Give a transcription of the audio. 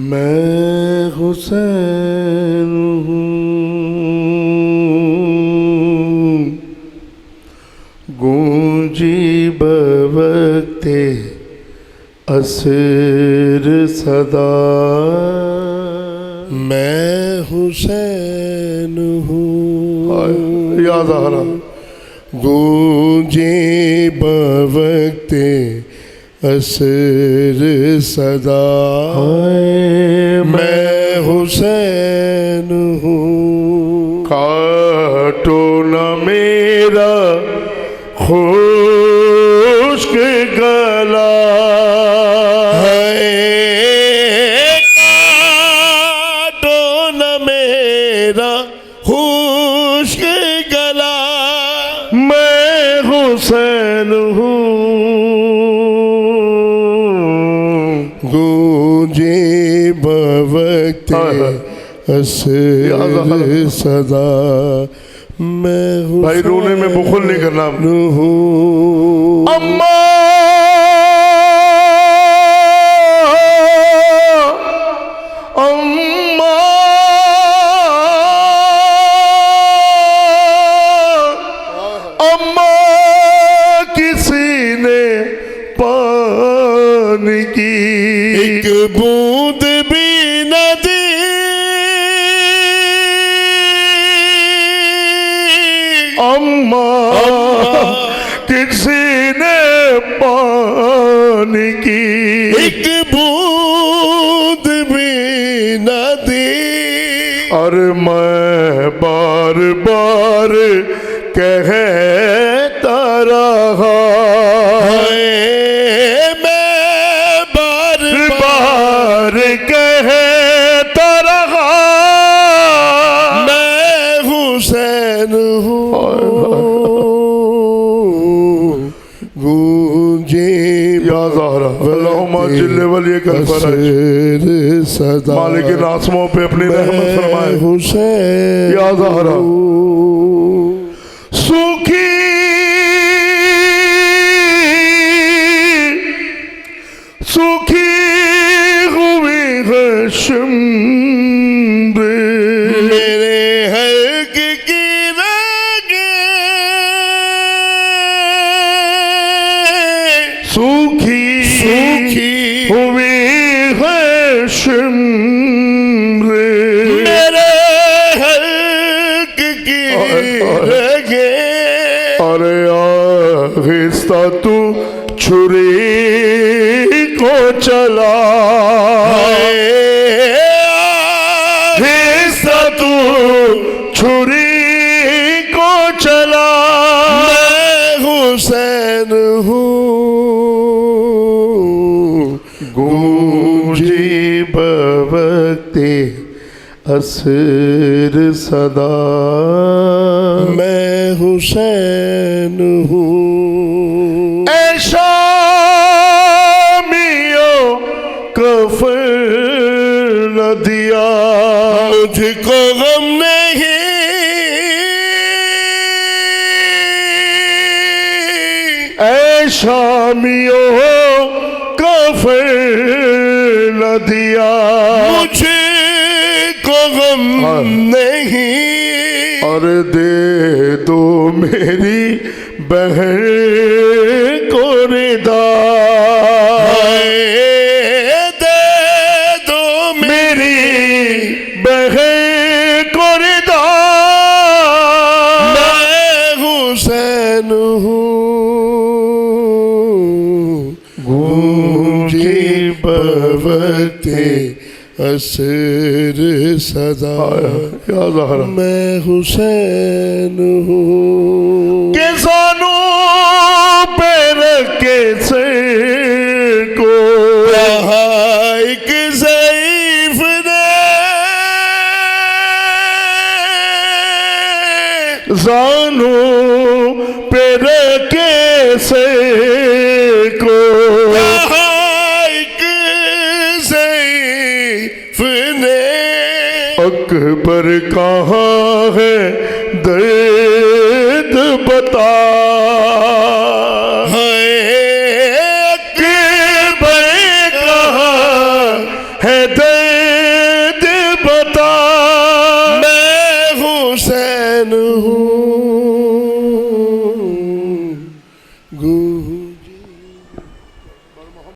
मैं हुसैन हूँ, गूंजी बवक्ते असर सदा। मैं हुसैन हूँ, याद आ रहा, गूंजी बवक्ते असर सदा। मैं हुसैन हूँ, काटो न मेरा खुश्क गला, काटो न मेरा खुश्क गला। मैं हुसैन हूँ, गूंजे बवक्ते असर सदा। मैं भाई रोने में बुखल नहीं करना। अम्मा अम्मा अम्मा किसी ने पानी की एक बूंद भी न दी। अम्मा किसी ने पानी की एक बूंद भी न दी। और मैं बार बार कहता रहा, मैं बार बार कहता रहा, मैं हुसैन हूँ, गूंजे सदा। मालिक आसमों पे अपनी रहमत फरमाए। हुसैन या ज़हरा सूखी सूखी हुई है शिम्र मेरे हक की रागे, सूखी सूखी हुई है शिम्र मेरे हक की रागे। अरे आहिस्ता तू छुरी को चला, आहिस्ता तू छुरी को चला। मैं हुसैन हूँ, गूंजी बवक्ते असर सदा। मैं हुसैन हूँ, ऐशा कफर न दिया मुझको गम नहीं। ऐ शामियों कफर न दिया मुझको गम नहीं। और दे दो मेरी बहन को रिदा, बहन को रिदा। मैं हुसैन हूँ, गूंजी बवक्ते असर सदा। मैं हुसैन हूँ, के ज़ानों पे रखे सिर को एक ज़ईफ़ ने ज़ानों पे रखे सिर को एक ज़ईफ़ ने। अकबर कहाँ है दर्द बता,